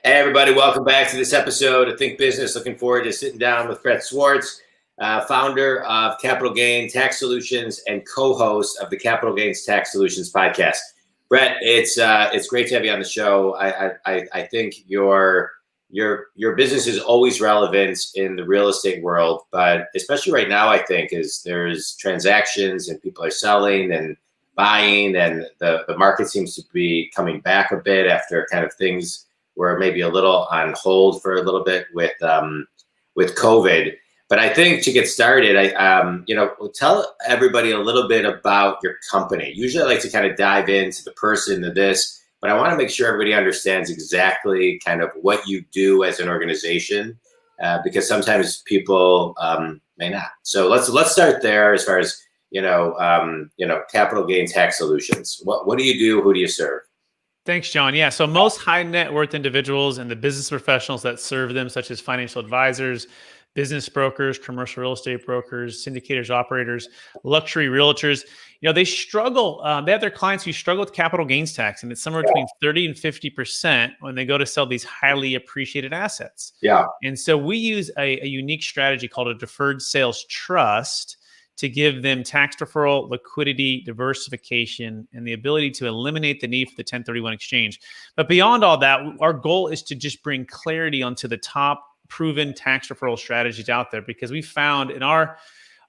Hey, everybody, welcome back to this episode of Think Business. Looking forward to sitting down with Brett Swarts, founder of Capital Gain Tax Solutions and co-host of the Capital Gains Tax Solutions podcast. Brett, it's great to have you on the show. I think your business is always relevant in the real estate world, but especially right now, I think there's transactions and people are selling and buying, and the market seems to be coming back a bit after kind of things were maybe a little on hold for a little bit with COVID. But I think to get started, tell everybody a little bit about your company. Usually I like to kind of dive into the person of this, but I want to make sure everybody understands exactly kind of what you do as an organization, because sometimes people may not. So let's start there as far as, Capital Gain Tax Solutions. What do you do? Who do you serve? Thanks, John. Yeah, so most high net worth individuals and the business professionals that serve them, such as financial advisors, business brokers, commercial real estate brokers, syndicators, operators, luxury realtors, they struggle. They have their clients who struggle with capital gains tax, and it's somewhere between 30 and 50% when they go to sell these highly appreciated assets. Yeah. And so we use a unique strategy called a deferred sales trust to give them tax deferral, liquidity, diversification, and the ability to eliminate the need for the 1031 exchange. But beyond all that, our goal is to just bring clarity onto the top proven tax deferral strategies out there, because we found in our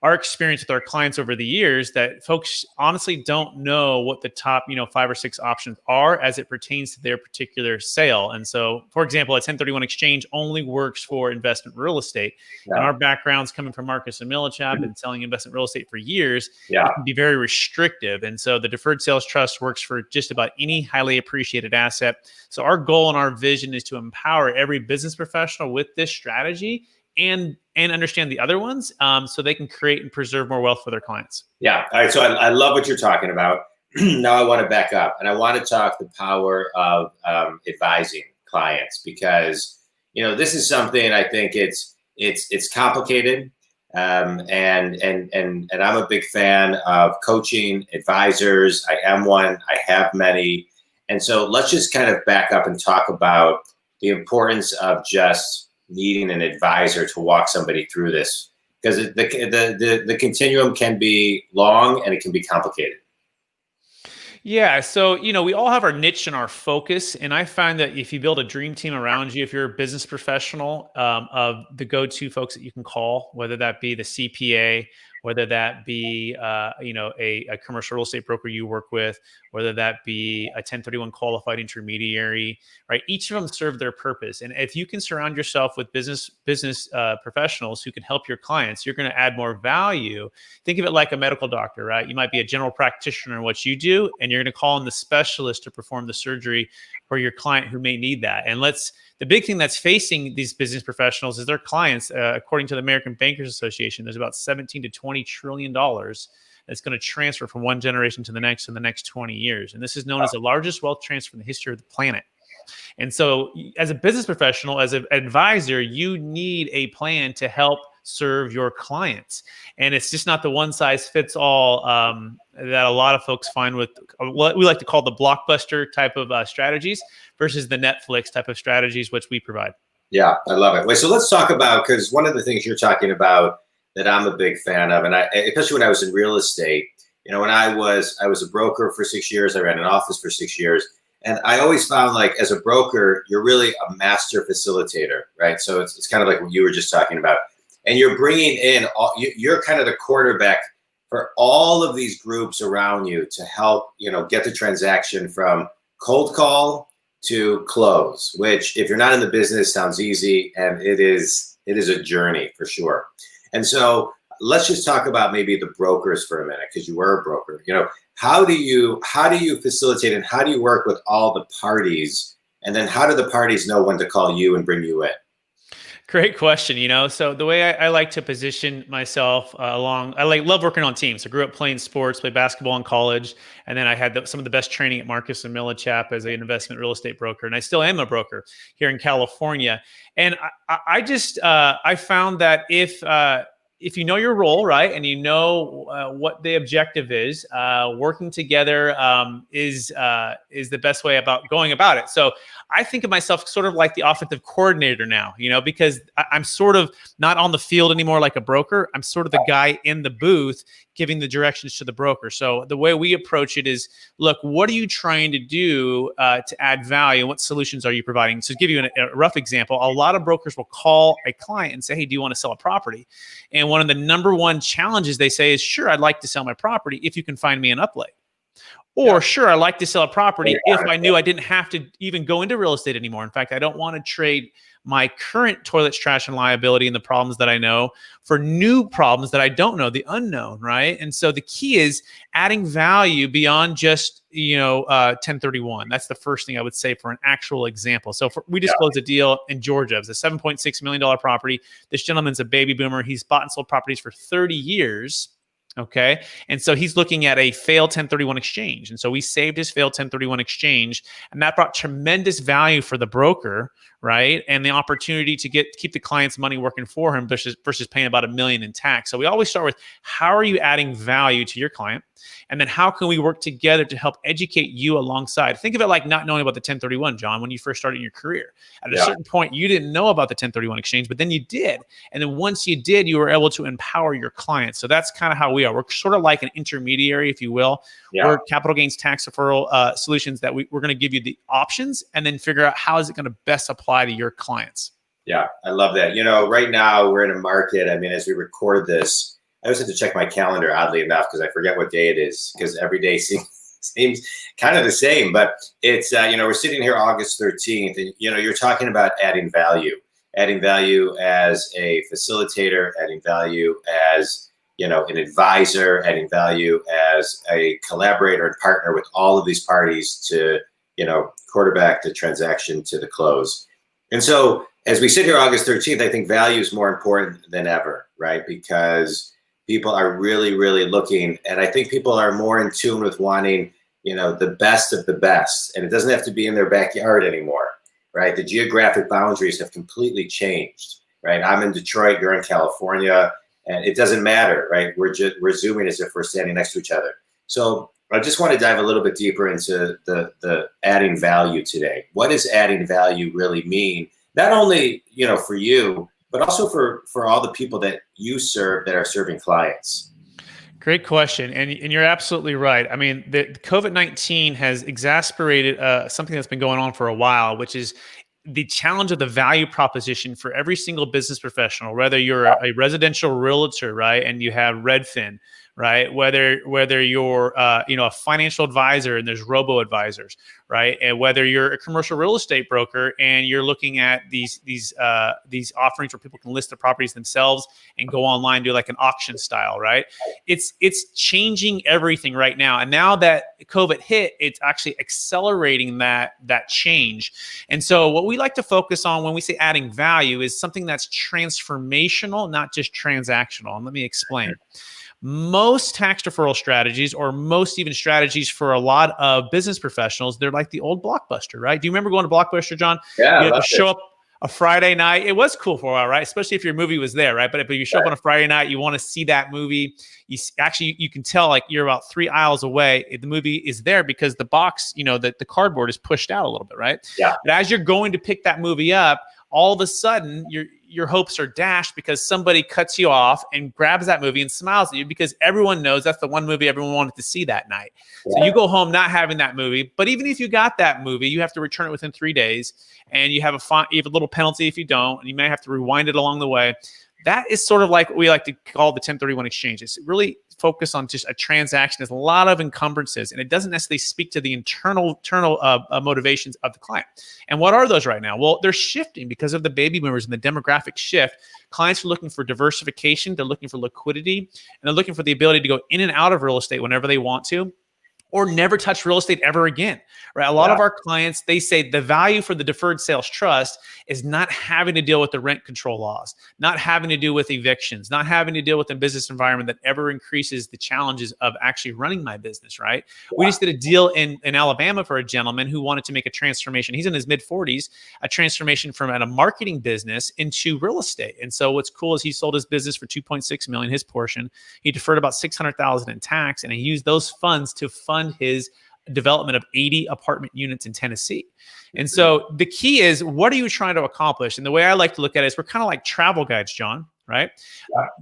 experience with our clients over the years that folks honestly don't know what the top, 5 or 6 options are as it pertains to their particular sale. And so, for example, a 1031 exchange only works for investment real estate. Yeah. And our backgrounds coming from Marcus and Millichap and selling investment real estate for years, It can be very restrictive. And so the deferred sales trust works for just about any highly appreciated asset. So our goal and our vision is to empower every business professional with this strategy and understand the other ones, so they can create and preserve more wealth for their clients. Yeah. All right. So I love what you're talking about. Now I want to back up, and I want to talk the power of advising clients, because this is something I think it's complicated, and I'm a big fan of coaching advisors. I am one. I have many, and so let's just kind of back up and talk about the importance of just needing an advisor to walk somebody through this, because the continuum can be long and it can be complicated. Yeah. So, we all have our niche and our focus. And I find that if you build a dream team around you, if you're a business professional, of the go-to folks that you can call, whether that be the CPA, whether that be, a commercial real estate broker you work with, whether that be a 1031 qualified intermediary, right? Each of them serve their purpose. And if you can surround yourself with business professionals who can help your clients, you're going to add more value. Think of it like a medical doctor, right? You might be a general practitioner in what you do, and you're going to call in the specialist to perform the surgery for your client who may need that. And the big thing that's facing these business professionals is their clients. According to the American Bankers Association, there's about $17 to $20 trillion that's going to transfer from one generation to the next in the next 20 years. And this is known as the largest wealth transfer in the history of the planet. And so as a business professional, as an advisor, you need a plan to help serve your clients. And it's just not the one size fits all that a lot of folks find with what we like to call the blockbuster type of strategies versus the Netflix type of strategies, which we provide. Yeah, I love it. Wait, so let's talk about, because one of the things you're talking about that I'm a big fan of, and especially when I was in real estate, when I was a broker for 6 years, I ran an office for 6 years. And I always found, like, as a broker, you're really a master facilitator, right? So it's kind of like what you were just talking about. And you're bringing in, you're kind of the quarterback for all of these groups around you to help, get the transaction from cold call to close, which, if you're not in the business, sounds easy. And it is a journey for sure. And so let's just talk about maybe the brokers for a minute, because you were a broker. How do you facilitate, and how do you work with all the parties? And then how do the parties know when to call you and bring you in? Great question. So the way I like to position myself I love working on teams. I grew up playing sports, played basketball in college, and then I had some of the best training at Marcus and Millichap as an investment real estate broker, and I still am a broker here in California. And I found that if if you know your role, right, and you know what the objective is, working together is the best way about going about it. So I think of myself sort of like the offensive coordinator now, because I'm sort of not on the field anymore like a broker. I'm sort of the guy in the booth giving the directions to the broker. So the way we approach it is, look, what are you trying to do to add value? What solutions are you providing? So to give you a rough example, a lot of brokers will call a client and say, hey, do you want to sell a property? And one of the number one challenges they say is, sure, I'd like to sell my property if you can find me an uplay. Or sure, I'd like to sell a property if I knew I didn't have to even go into real estate anymore. In fact, I don't want to trade my current toilets, trash, and liability and the problems that I know for new problems that I don't know, the unknown, right? And so the key is adding value beyond just 1031. That's the first thing I would say for an actual example. So we just closed a deal in Georgia. It was a $7.6 million property. This gentleman's a baby boomer. He's bought and sold properties for 30 years. Okay. And so he's looking at a failed 1031 exchange. And so we saved his failed 1031 exchange, and that brought tremendous value for the broker, right? And the opportunity to keep the client's money working for him versus paying about $1 million in tax. So we always start with, how are you adding value to your client? And then how can we work together to help educate you alongside? Think of it like not knowing about the 1031, John, when you first started your career. At a certain point, you didn't know about the 1031 exchange, but then you did. And then once you did, you were able to empower your clients. So that's kind of how we are. We're sort of like an intermediary, if you will. We're capital gains tax deferral solutions that we're going to give you the options and then figure out how is it going to best apply to your clients. Yeah, I love that. Right now we're in a market. I mean, as we record this, I always have to check my calendar, oddly enough, because I forget what day it is, because every day seems kind of the same. But it's, we're sitting here August 13th, and, you're talking about adding value as a facilitator, adding value as, an advisor, adding value as a collaborator and partner with all of these parties to, quarterback the transaction to the close. And so as we sit here August 13th, I think value is more important than ever, right? Because people are really, really looking, and I think people are more in tune with wanting, the best of the best. And it doesn't have to be in their backyard anymore, right? The geographic boundaries have completely changed, right? I'm in Detroit, you're in California, and it doesn't matter, right? We're zooming as if we're standing next to each other. So I just want to dive a little bit deeper into the adding value today. What does adding value really mean? Not only, for you, but also for all the people that you serve that are serving clients. Great question. And you're absolutely right. I mean, the COVID-19 has exacerbated something that's been going on for a while, which is the challenge of the value proposition for every single business professional, whether you're a residential realtor, right, and you have Redfin, right? Whether you're a financial advisor and there's robo advisors, right? And whether you're a commercial real estate broker and you're looking at these offerings where people can list their properties themselves and go online, do like an auction style, right? It's changing everything right now. And now that COVID hit, it's actually accelerating that change. And so what we like to focus on when we say adding value is something that's transformational, not just transactional. And let me explain. Most tax deferral strategies, or most even strategies for a lot of business professionals, they're like the old Blockbuster, right? Do you remember going to Blockbuster, John? Yeah. You had to show up a Friday night. It was cool for a while, right? Especially if your movie was there, right? But if you show up on a Friday night, you want to see that movie. You can tell like you're about 3 aisles away. The movie is there because the box, the cardboard is pushed out a little bit, right? Yeah. But as you're going to pick that movie up, all of a sudden your hopes are dashed because somebody cuts you off and grabs that movie and smiles at you because everyone knows that's the one movie everyone wanted to see that night. So you go home not having that movie. But even if you got that movie, you have to return it within 3 days, and you have a little penalty if you don't, and you may have to rewind it along the way. That is sort of like what we like to call the 1031 exchange. It's really focused on just a transaction. There's a lot of encumbrances, and it doesn't necessarily speak to the internal motivations of the client. And what are those right now? Well, they're shifting because of the baby boomers and the demographic shift. Clients are looking for diversification. They're looking for liquidity, and they're looking for the ability to go in and out of real estate whenever they want to. or never touch real estate ever again, right? A lot of our clients, they say the value for the deferred sales trust is not having to deal with the rent control laws, not having to deal with evictions, not having to deal with a business environment that ever increases the challenges of actually running my business, right? We just did a deal in Alabama for a gentleman who wanted to make a transformation. He's in his mid 40s, a transformation from a marketing business into real estate. And so what's cool is he sold his business for $2.6 million, his portion. He deferred about $600,000 in tax, and he used those funds to fund his development of 80 apartment units in Tennessee. And so the key is, what are you trying to accomplish? And the way I like to look at it is we're kind of like travel guides, John, right?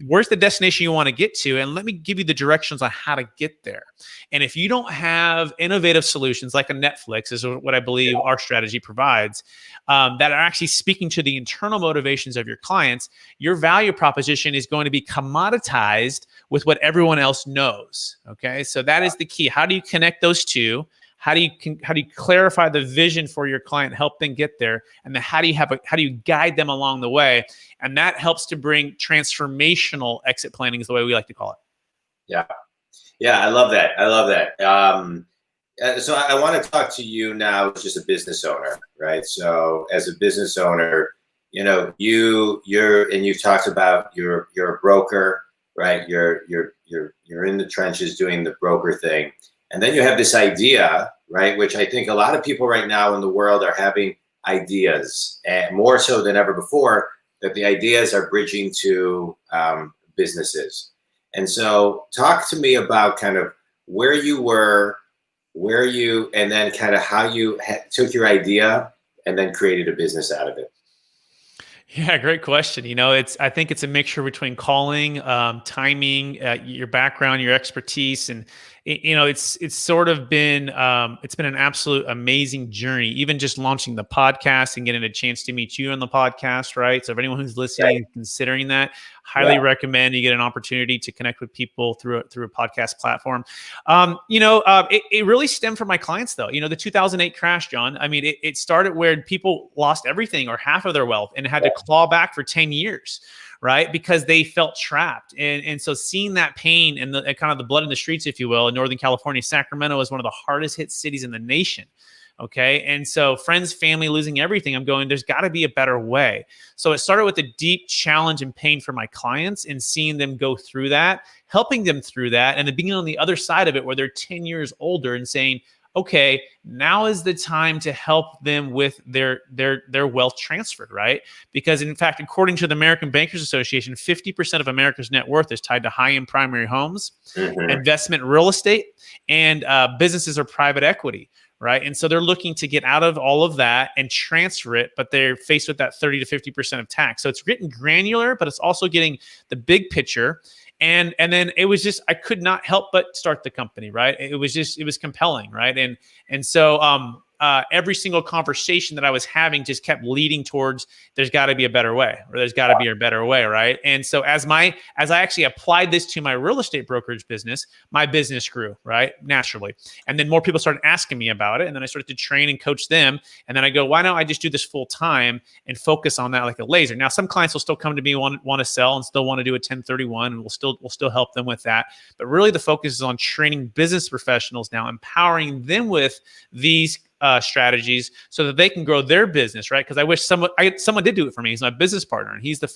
Where's the destination you want to get to? And let me give you the directions on how to get there. And if you don't have innovative solutions like a Netflix, is what I believe our strategy provides, that are actually speaking to the internal motivations of your clients, your value proposition is going to be commoditized with what everyone else knows. Okay, so that is the key. How do you connect those two? How do you clarify the vision for your client, help them get there, and then how do you guide them along the way? And that helps to bring transformational exit planning, is the way we like to call it. Yeah, I love that. So I want to talk to you now as just a business owner, right? So as a business owner, you've talked about you're a broker, right? You're in the trenches doing the broker thing. And then you have this idea, right? Which I think a lot of people right now in the world are having ideas, and more so than ever before, that the ideas are bridging to businesses. And so talk to me about kind of where you were, and then kind of how you took your idea and then created a business out of it. Yeah, great question. I think it's a mixture between calling, timing, your background, your expertise, and it's sort of been it's been an absolute amazing journey. Even just launching the podcast and getting a chance to meet you on the podcast, right? So if anyone who's listening and considering that, highly recommend you get an opportunity to connect with people through a podcast platform. It really stemmed from my clients, though. The 2008 crash, John. I mean, it started where people lost everything or half of their wealth and had to claw back for 10 years. Right? Because they felt trapped. And so seeing that pain and the kind of the blood in the streets, if you will, in Northern California, Sacramento is one of the hardest hit cities in the nation. Okay. And so friends, family, losing everything, I'm going, there's got to be a better way. So it started with a deep challenge and pain for my clients and seeing them go through that, helping them through that, and then being on the other side of it where they're 10 years older and saying, okay, now is the time to help them with their wealth transferred, right? Because in fact, according to the American Bankers Association, 50% of America's net worth is tied to high-end primary homes, investment real estate, and businesses or private equity, right? And so they're looking to get out of all of that and transfer it, but they're faced with that 30 to 50% of tax. So it's getting granular, but it's also getting the big picture. And then it was just, I could not help but start the company, right? It was compelling, right? And so every single conversation that I was having just kept leading towards there's got to be a better way, or there's got to be a better way, right? And so as I actually applied this to my real estate brokerage business, my business grew, right? Naturally. And then more people started asking me about it. And then I started to train and coach them. And then I go, why don't I just do this full time and focus on that like a laser? Now, some clients will still come to me, want to sell and still want to do a 1031, and we'll still help them with that. But really the focus is on training business professionals now, empowering them with these strategies so that they can grow their business, right? Because I wish someone did do it for me. He's my business partner, and he's the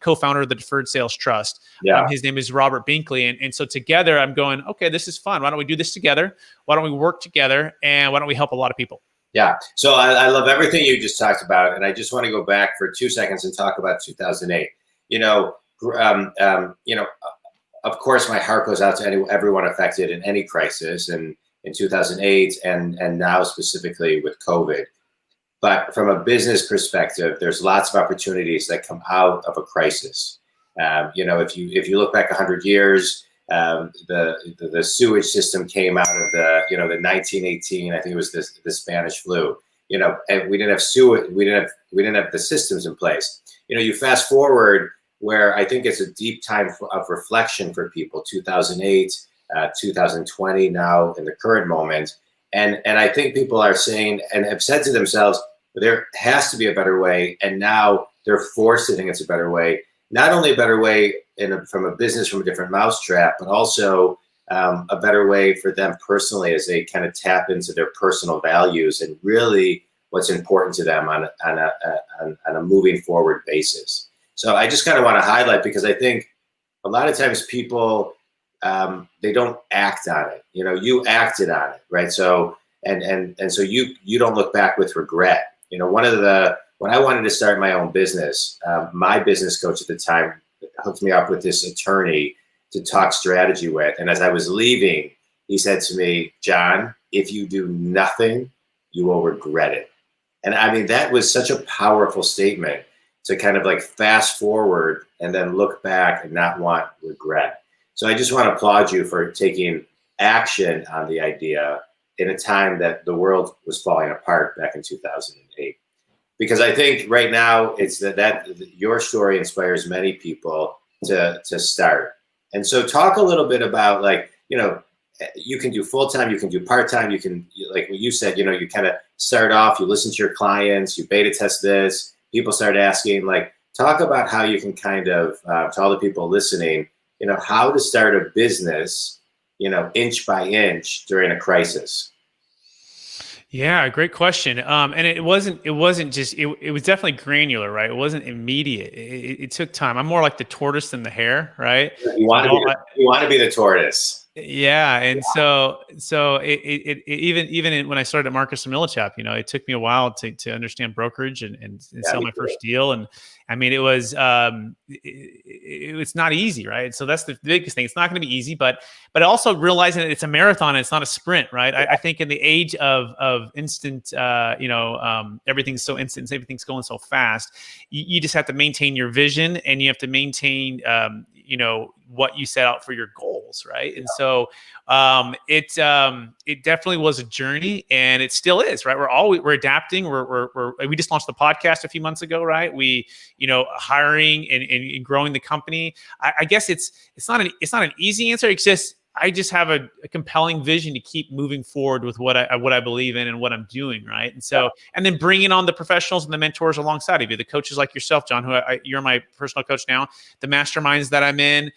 co-founder of the Deferred Sales Trust. His name is Robert Binkley. And so together I'm going, okay, this is fun. Why don't we do this together? Why don't we work together? And why don't we help a lot of people? Yeah. So I love everything you just talked about. And I just want to go back for 2 seconds and talk about 2008. Of course, my heart goes out to everyone affected in any crisis, and in 2008 and now specifically with COVID. But from a business perspective, there's lots of opportunities that come out of a crisis. If you look back 100 years, the sewage system came out of the 1918. I think it was the Spanish flu. And we didn't have sewage. We didn't have the systems in place. You fast forward where I think it's a deep time of reflection for people. 2008. 2020 now in the current moment. And I think people are saying and have said to themselves, there has to be a better way. And now they're forced to think it's a better way. Not only a better way from a business, from a different mousetrap, but also a better way for them personally as they kind of tap into their personal values and really what's important to them on a moving forward basis. So I just kind of want to highlight, because I think a lot of times people, they don't act on it. You acted on it, right? So and so you don't look back with regret. When I wanted to start my own business, my business coach at the time hooked me up with this attorney to talk strategy with. And as I was leaving, he said to me, "John, if you do nothing, you will regret it." And I mean, that was such a powerful statement to kind of like fast forward and then look back and not want regret. So I just want to applaud you for taking action on the idea in a time that the world was falling apart back in 2008. Because I think right now it's that your story inspires many people to start. And so talk a little bit about, like, you can do full-time, you can do part-time, you can, like what you said, you kind of start off, you listen to your clients, you beta test this, people start asking, like, talk about how you can kind of, to all the people listening, how to start a business, inch by inch during a crisis. Yeah, great question. And it wasn't just, it was definitely granular, right? It wasn't immediate. It took time. I'm more like the tortoise than the hare, right? You want to be the tortoise. Yeah. And so even when I started at Marcus and Millichap, it took me a while to understand brokerage and sell my first deal. And I mean, it was not easy, right? So that's the biggest thing. It's not going to be easy, but also realizing that it's a marathon and it's not a sprint, right? I think in the age of instant, everything's so instant, everything's going so fast. You just have to maintain your vision, and you have to maintain, what you set out for your goals, right? And so it definitely was a journey, and it still is, right? We're adapting. We just launched the podcast a few months ago, right? We, hiring and growing the company. I guess it's not an easy answer. It's just, I just have a compelling vision to keep moving forward with what I believe in and what I'm doing, right? And so, and then bringing on the professionals and the mentors alongside of you, the coaches like yourself, John, who you're my personal coach now, the masterminds that I'm in,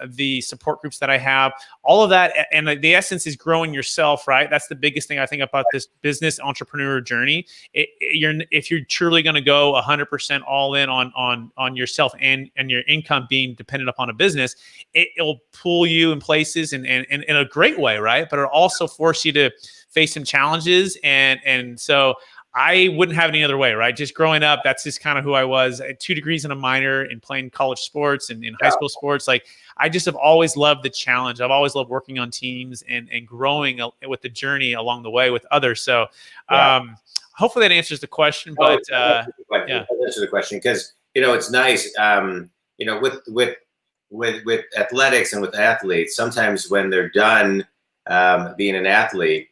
the support groups that I have, all of that. And the essence is growing yourself, right? That's the biggest thing I think about this business entrepreneur journey. If you're truly going to go 100% all in on yourself and your income being dependent upon a business, it'll pull you in places and in a great way, right? But it'll also force you to face some challenges. And so I wouldn't have it any other way, right? Just growing up, that's just kind of who I was. I had 2 degrees and a minor in playing college sports and in high school sports. Like, I just have always loved the challenge. I've always loved working on teams and growing with the journey along the way with others. So hopefully that answers the question. But that answers the question, because it's nice. With athletics and with athletes, sometimes when they're done being an athlete,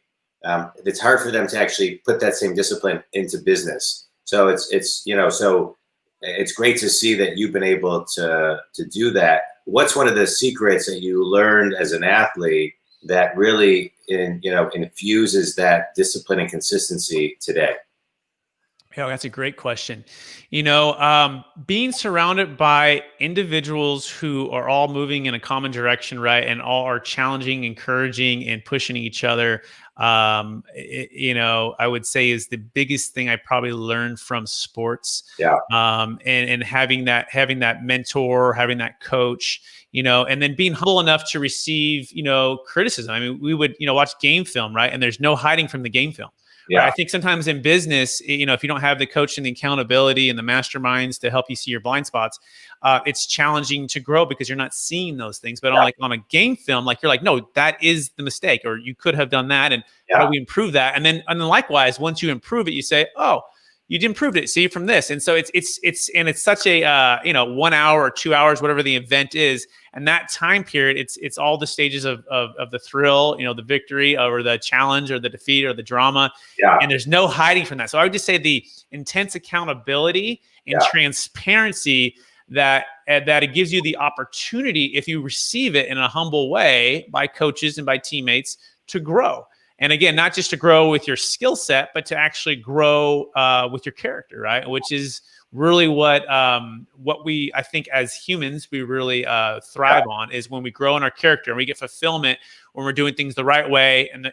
it's hard for them to actually put that same discipline into business. So it's great to see that you've been able to do that. What's one of the secrets that you learned as an athlete that really infuses that discipline and consistency today? Oh, that's a great question. Being surrounded by individuals who are all moving in a common direction, right, and all are challenging, encouraging, and pushing each other, I would say is the biggest thing I probably learned from sports. Yeah. And having that mentor, having that coach, and then being humble enough to receive, criticism. I mean, we would, watch game film, right, and there's no hiding from the game film. Yeah. I think sometimes in business, if you don't have the coach and the accountability and the masterminds to help you see your blind spots, it's challenging to grow because you're not seeing those things. But on a game film, you're like, no, that is the mistake, or you could have done that, and how do we improve that? And then likewise, once you improve it, you say, oh, you improved it. See from this, and so it's such a 1 hour or 2 hours, whatever the event is, and that time period, it's all the stages of the thrill, the victory or the challenge or the defeat or the drama, and there's no hiding from that. So I would just say the intense accountability and transparency that it gives you the opportunity, if you receive it in a humble way by coaches and by teammates, to grow. And again, not just to grow with your skill set, but to actually grow with your character, right? Which is really what we, I think, as humans, we really thrive on, is when we grow in our character and we get fulfillment when we're doing things the right way and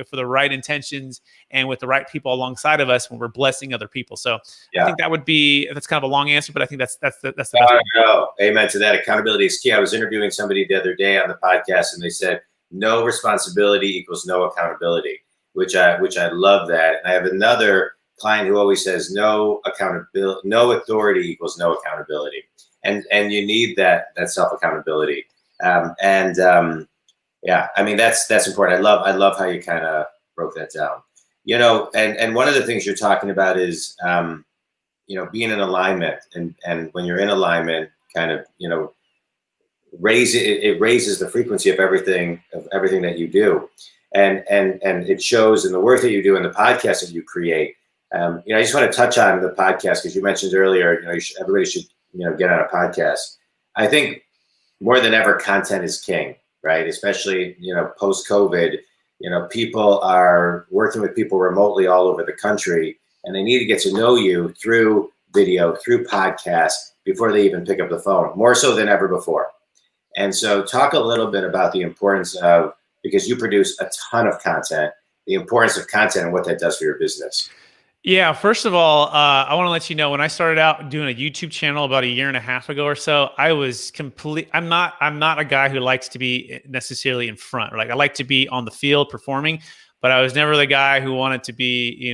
for the right intentions and with the right people alongside of us, when we're blessing other people. So I think that's kind of a long answer, but I think that's the best. No, amen to that. Accountability is key. I was interviewing somebody the other day on the podcast, and they said no responsibility equals no accountability, which I love that. And I have another client who always says no accountability, no authority equals no accountability, and you need that self accountability. Yeah, I mean that's important. I love how you kind of broke that down. And one of the things you're talking about is being in alignment, and when you're in alignment, kind of raises the frequency of everything that you do, and it shows in the work that you do and the podcast that you create. I just want to touch on the podcast because you mentioned earlier, everybody should get on a podcast. I think more than ever, content is king, right? Especially post COVID, people are working with people remotely all over the country, and they need to get to know you through video, through podcasts, before they even pick up the phone, more so than ever before. And so talk a little bit about the importance of, because you produce a ton of content, the importance of content and what that does for your business. Yeah, first of all, I want to let you know, when I started out doing a YouTube channel about 1.5 years ago or so, I was I'm not a guy who likes to be necessarily in front. Like, I like to be on the field performing, but I was never the guy who wanted to be,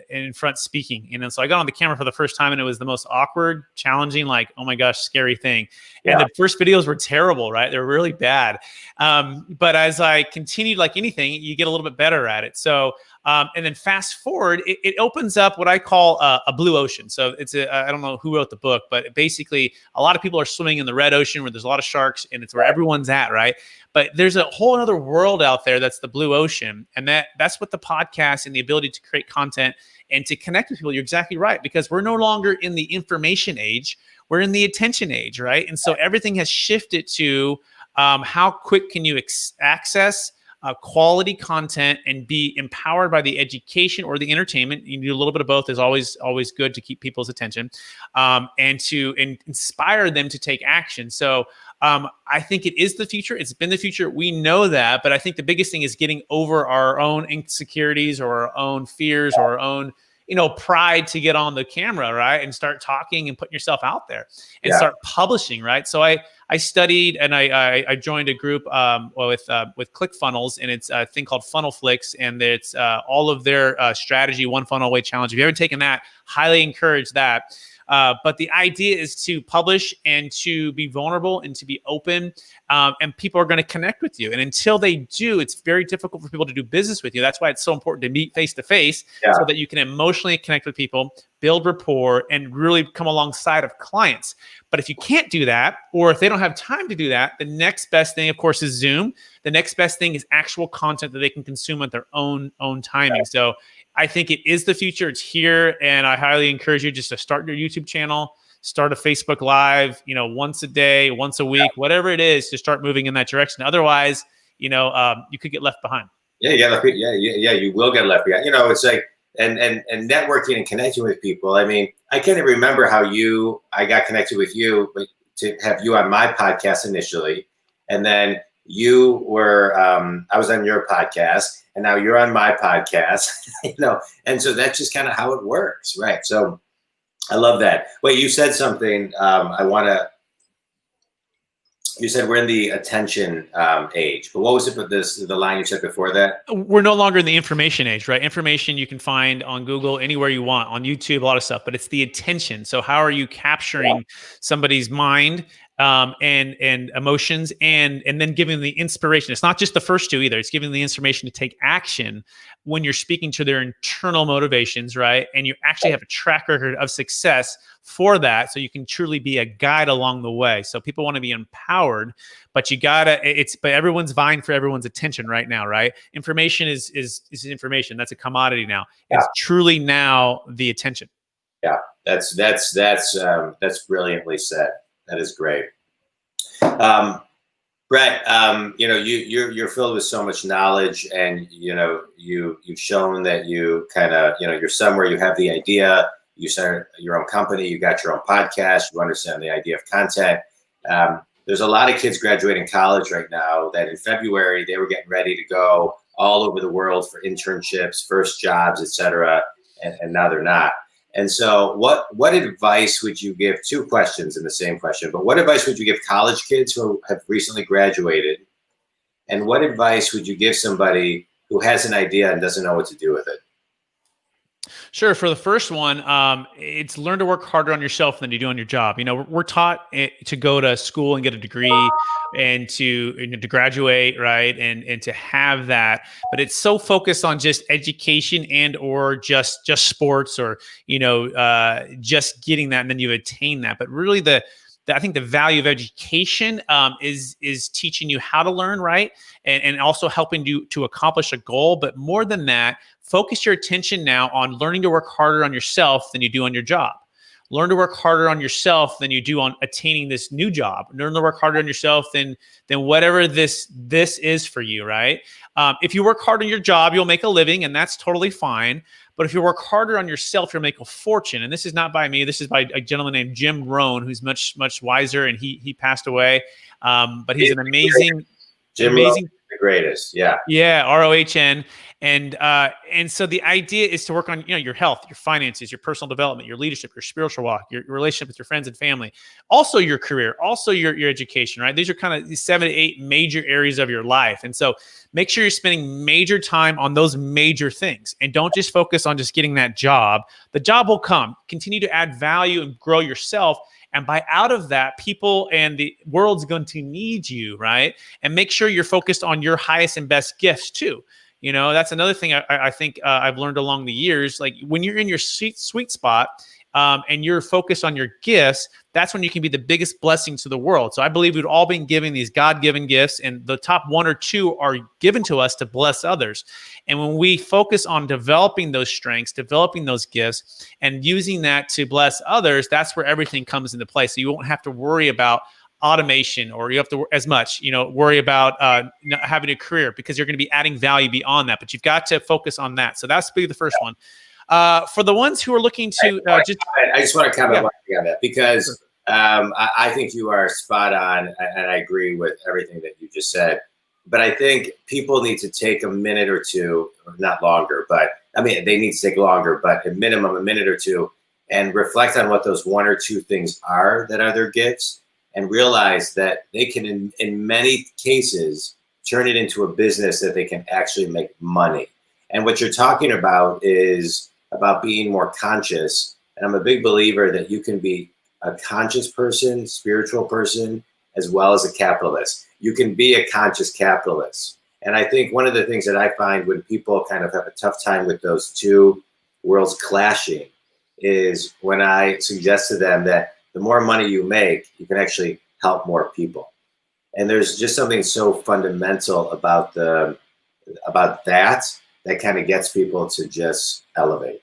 in front speaking. And so I got on the camera for the first time, and it was the most awkward, challenging, like, oh my gosh, scary thing. Yeah. And the first videos were terrible, right? They were really bad. But as I continued, like anything, you get a little bit better at it. So, and then fast forward, it opens up what I call a blue ocean. So it's I don't know who wrote the book, but basically a lot of people are swimming in the red ocean where there's a lot of sharks, and it's where everyone's at, right? But there's a whole other world out there that's the blue ocean. And that's what the podcast and the ability to create content and to connect with people. You're exactly right, because we're no longer in the information age. We're in the attention age, right? And so everything has shifted to how quick can you access quality content and be empowered by the education or the entertainment. You do a little bit of both, is always good to keep people's attention, and to inspire them to take action. So I think it is the future. It's been the future. We know that, but I think the biggest thing is getting over our own insecurities or our own fears or our own pride to get on the camera, right? And start talking and putting yourself out there and start publishing, right? So I studied and I joined a group with ClickFunnels, and it's a thing called Funnel Flicks, and it's all of their strategy, one funnel away challenge. If you haven't taken that, highly encourage that. But the idea is to publish and to be vulnerable and to be open, and people are going to connect with you. And until they do, it's very difficult for people to do business with you. That's why it's so important to meet face to face, so that you can emotionally connect with people, build rapport, and really come alongside of clients. But if you can't do that, or if they don't have time to do that, the next best thing, of course, is Zoom. The next best thing is actual content that they can consume at their own timing. So I think it is the future. It's here. And I highly encourage you just to start your YouTube channel, start a Facebook Live, once a day, once a week, whatever it is, to start moving in that direction. Otherwise, you could get left behind. Yeah, you will get left behind. It's like, and networking and connecting with people. I mean, I can't even remember how I got connected with you, but to have you on my podcast initially, and then you were, I was on your podcast, and now you're on my podcast, and so that's just kind of how it works, right? So I love that. Wait, you said something. You said we're in the attention age, but what was it with the line you said before that? We're no longer in the information age, right? Information you can find on Google, anywhere you want, on YouTube, a lot of stuff, but it's the attention. So how are you capturing somebody's mind and emotions, and then giving the inspiration? It's not just the first two either. It's giving the inspiration to take action when you're speaking to their internal motivations, right? And you actually have a track record of success for that, so you can truly be a guide along the way. So people want to be empowered, but but everyone's vying for everyone's attention right now, right? Information is information. That's a commodity now. It's truly now the attention. Yeah, that's brilliantly said. That is great. Brett, you're filled with so much knowledge, and you've shown that you kind of you're somewhere, you have the idea, you start your own company, you got your own podcast, you understand the idea of content. There's a lot of kids graduating college right now that in February they were getting ready to go all over the world for internships, first jobs, etc., and now they're not. And so what advice would you give? Two questions in the same question, but what advice would you give college kids who have recently graduated? And what advice would you give somebody who has an idea and doesn't know what to do with it? Sure. For the first one, it's learn to work harder on yourself than you do on your job. We're taught to go to school and get a degree and to graduate, right, and to have that. But it's so focused on just education and or just sports or just getting that, and then you attain that. But really, I think the value of education is teaching you how to learn, right? And also helping you to accomplish a goal. But more than that, focus your attention now on learning to work harder on yourself than you do on your job. Learn to work harder on yourself than you do on attaining this new job. Learn to work harder on yourself than whatever this is for you, right? If you work hard on your job, you'll make a living, and that's totally fine. But if you work harder on yourself, you'll make a fortune. And this is not by me. This is by a gentleman named Jim Rohn, who's much, much wiser, and he passed away. But he's an amazing Jim Rohn, the greatest. Yeah. Yeah. ROHN. And so the idea is to work on, your health, your finances, your personal development, your leadership, your spiritual walk, your relationship with your friends and family, also your career, also your education, right? These are kind of 7 to 8 major areas of your life. And so make sure you're spending major time on those major things, and don't just focus on just getting that job. The job will come. Continue to add value and grow yourself. And by out of that, people and the world's going to need you, right? And make sure you're focused on your highest and best gifts too. That's another thing I think I've learned along the years. Like when you're in your sweet spot and you're focused on your gifts, that's when you can be the biggest blessing to the world. So I believe we've all been given these God-given gifts, and the top 1 or 2 are given to us to bless others. And when we focus on developing those strengths, developing those gifts, and using that to bless others, that's where everything comes into play. So you won't have to worry about automation, or you have to worry about having a career, because you're going to be adding value beyond that. But you've got to focus on that. So that's be the first one. For the ones who are looking to I just want to comment on that, because I think you are spot on, and I agree with everything that you just said. But I think people need to take a minute or two, not longer, but they need to take longer, but at minimum a minute or two, and reflect on what those 1 or 2 things are that are their gifts, and realize that they can, in many cases, turn it into a business that they can actually make money. And what you're talking about is about being more conscious. And I'm a big believer that you can be a conscious person, spiritual person, as well as a capitalist. You can be a conscious capitalist. And I think one of the things that I find when people kind of have a tough time with those two worlds clashing is when I suggest to them that the more money you make, you can actually help more people. And there's just something so fundamental about that kind of gets people to just elevate.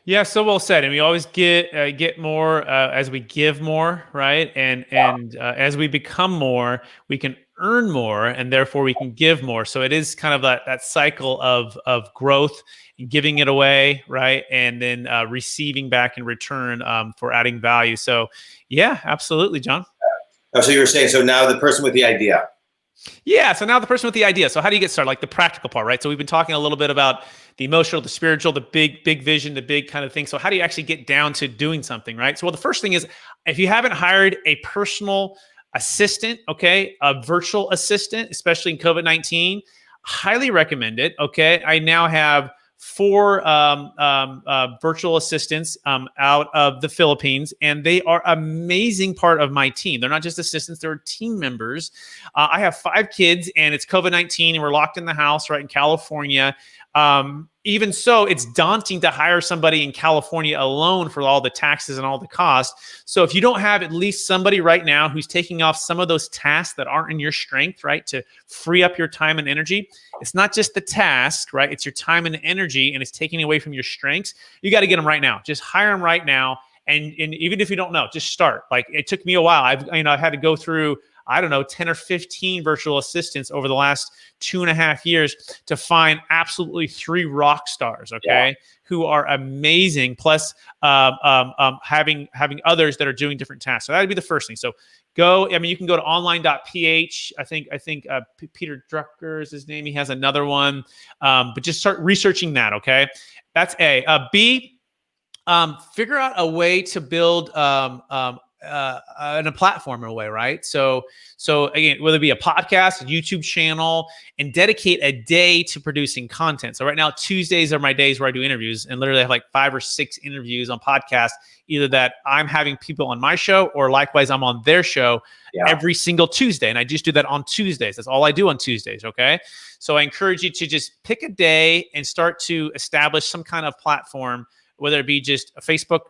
Yeah, so well said. And we always get more as we give more, right? And as we become more, we can earn more, and therefore we can give more. So it is kind of that cycle of growth, giving it away, right? And then receiving back in return for adding value. So yeah, absolutely, John. Oh, so you were saying, so now the person with the idea. Yeah. So now the person with the idea. So how do you get started? Like the practical part, right? So we've been talking a little bit about the emotional, the spiritual, the big vision, the big kind of thing. So how do you actually get down to doing something, right? So the first thing is, if you haven't hired a personal assistant, okay, a virtual assistant, especially in COVID-19, highly recommend it. Okay. I now have 4 virtual assistants out of the Philippines, and they are amazing part of my team. They're not just assistants, they're team members. I have 5 kids, and it's COVID-19, and we're locked in the house right in California. Even so, it's daunting to hire somebody in California alone for all the taxes and all the costs. So if you don't have at least somebody right now who's taking off some of those tasks that aren't in your strength, right, to free up your time and energy, it's not just the task, right? It's your time and energy, and it's taking away from your strengths. You got to get them right now. Just hire them right now. And even if you don't know, just start. Like, it took me a while. I've had to go through I don't know, 10 or 15 virtual assistants over the last 2.5 years to find absolutely 3 rock stars, okay, who are amazing, plus having others that are doing different tasks. So that would be the first thing. So you can go to online.ph. I think Peter Drucker is his name. He has another one, but just start researching that, okay? That's A. B, figure out a way to build a platform in a way, right? So again, whether it be a podcast, a YouTube channel, and dedicate a day to producing content. So right now, Tuesdays are my days where I do interviews, and literally I have like 5 or 6 interviews on podcasts, either that I'm having people on my show or likewise I'm on their show every single Tuesday. And I just do that on Tuesdays. That's all I do on Tuesdays, okay? So I encourage you to just pick a day and start to establish some kind of platform, whether it be just a Facebook,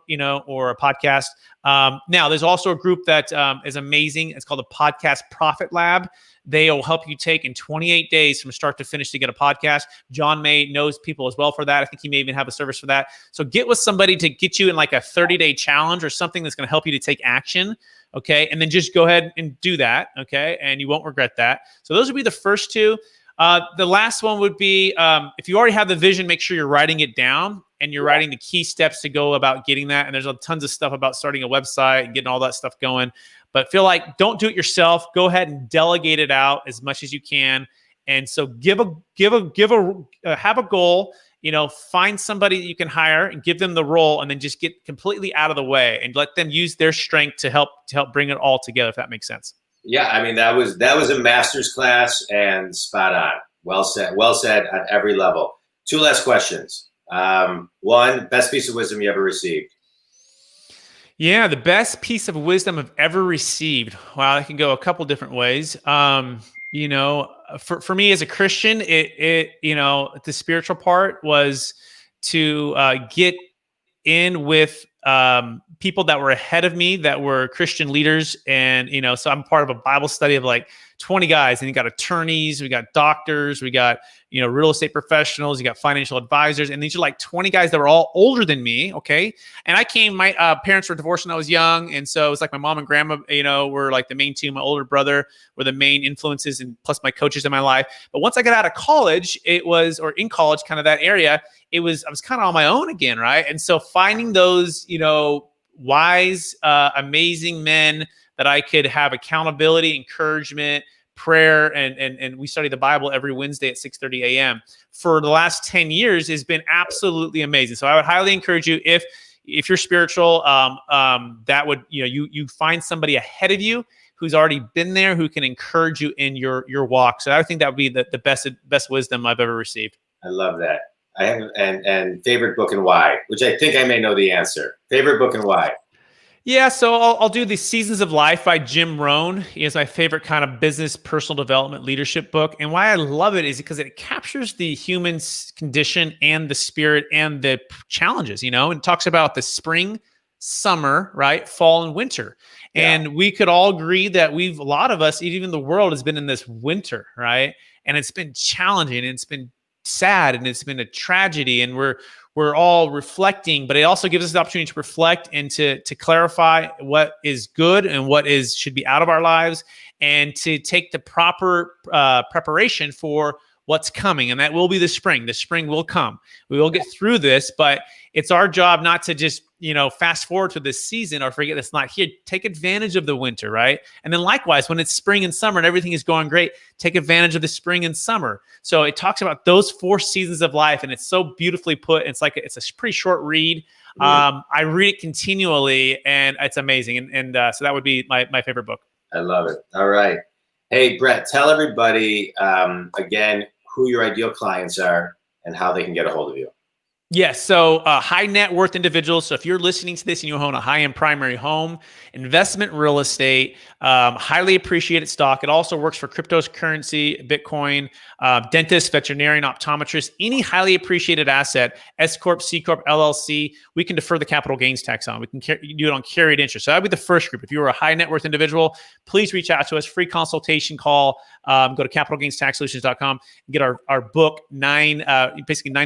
or a podcast. Now, there's also a group that is amazing. It's called the Podcast Profit Lab. They will help you take in 28 days from start to finish to get a podcast. John May knows people as well for that. I think he may even have a service for that. So get with somebody to get you in like a 30-day challenge or something that's going to help you to take action, okay? And then just go ahead and do that, okay? And you won't regret that. So those would be the first 2. The last one would be, if you already have the vision, make sure you're writing it down and you're writing the key steps to go about getting that. And there's tons of stuff about starting a website and getting all that stuff going. But feel like don't do it yourself. Go ahead and delegate it out as much as you can. And so have a goal. Find somebody that you can hire and give them the role, and then just get completely out of the way and let them use their strength to help bring it all together. If that makes sense. Yeah, I mean that was a master's class and spot on. Well said on every level. 2 last questions. 1, best piece of wisdom you ever received. Yeah, the best piece of wisdom I've ever received. Wow, I can go a couple different ways. For me as a Christian, the spiritual part was to get in with people that were ahead of me that were Christian leaders. And, so I'm part of a Bible study of like 20 guys, and you got attorneys, we got doctors, we got, real estate professionals, you got financial advisors. And these are like 20 guys that were all older than me. Okay. And my parents were divorced when I was young. And so it was like my mom and grandma, were like the main 2. My older brother were the main influences, and plus my coaches in my life. But once I got out of college, or in college, kind of that area, I was kind of on my own again. Right. And so finding those, wise, amazing men that I could have accountability, encouragement, prayer, and we study the Bible every Wednesday at 6:30 a.m. for the last 10 years has been absolutely amazing. So I would highly encourage you, if you're spiritual, that would, you find somebody ahead of you who's already been there, who can encourage you in your walk. So I think that would be the best wisdom I've ever received. I love that. I have and favorite book and why, which I think I may know the answer. Favorite book and why. Yeah, so I'll do the Seasons of Life by Jim Rohn. He is my favorite kind of business, personal development, leadership book. And why I love it is because it captures the human condition and the spirit and the challenges, and it talks about the spring, summer, right, fall and winter. Yeah. And we could all agree that a lot of us, even the world, has been in this winter, right? And it's been challenging, and it's been sad, and it's been a tragedy, and we're all reflecting, but it also gives us the opportunity to reflect and to clarify what is good and what should be out of our lives, and to take the proper preparation for what's coming. And that will be the spring. The spring will come. We will get through this, but it's our job not to just, fast forward to this season or forget it's not here. Take advantage of the winter, right? And then likewise, when it's spring and summer and everything is going great, take advantage of the spring and summer. So it talks about those 4 seasons of life, and it's so beautifully put. It's a pretty short read. I read it continually, and it's amazing. And so that would be my favorite book. I love it. All right. Hey, Brett, tell everybody again who your ideal clients are and how they can get a hold of you. Yes. So high net worth individuals. So if you're listening to this and you own a high-end primary home, investment real estate, highly appreciated stock. It also works for cryptocurrency, Bitcoin, dentist, veterinarian, optometrist, any highly appreciated asset, S Corp, C Corp, LLC, we can defer the capital gains tax on. We can do it on carried interest. So that would be the first group. If you are a high net worth individual, please reach out to us. Free consultation call. Go to capitalgainstaxsolutions.com and get our book, 9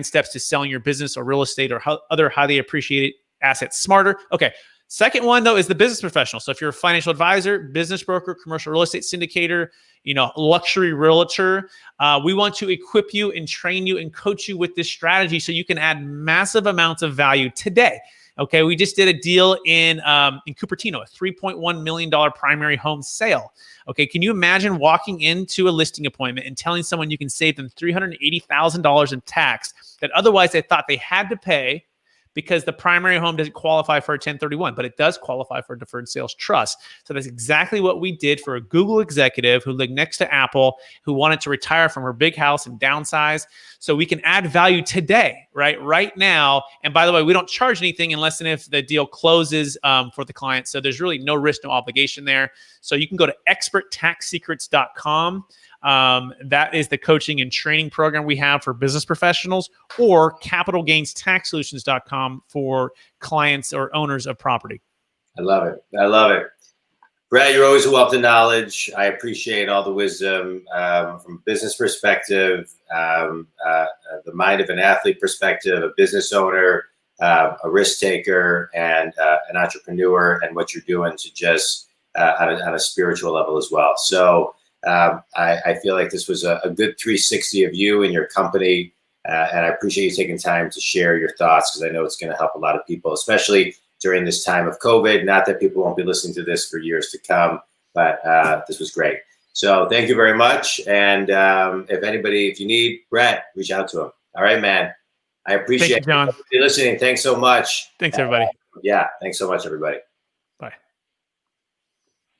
steps to selling your business or real estate or other highly appreciated assets smarter. Okay. Second one, though, is the business professional. So if you're a financial advisor, business broker, commercial real estate syndicator, luxury realtor, we want to equip you and train you and coach you with this strategy so you can add massive amounts of value today. Okay, we just did a deal in Cupertino, a $3.1 million primary home sale. Okay, can you imagine walking into a listing appointment and telling someone you can save them $380,000 in tax that otherwise they thought they had to pay because the primary home doesn't qualify for a 1031, but it does qualify for a deferred sales trust. So that's exactly what we did for a Google executive who lived next to Apple, who wanted to retire from her big house and downsize. So we can add value today, right now. And by the way, we don't charge anything unless and if the deal closes for the client. So there's really no risk, no obligation there. So you can go to experttaxsecrets.com. That is the coaching and training program we have for business professionals, or capitalgainstaxsolutions.com for clients or owners of property. I love it. I love it. Brett, you're always a wealth of knowledge. I appreciate all the wisdom from a business perspective, the mind of an athlete perspective, a business owner, a risk taker, and an entrepreneur, and what you're doing to just on a spiritual level as well. So I feel like this was a good 360 of you and your company, and I appreciate you taking time to share your thoughts, because I know it's going to help a lot of people, especially during this time of COVID. Not that people won't be listening to this for years to come, but this was great. So thank you very much. And if you need Brett, reach out to him. All right, man. I appreciate Thank you, John. you listening. Thanks so much. Thanks, everybody. Yeah, thanks so much, everybody.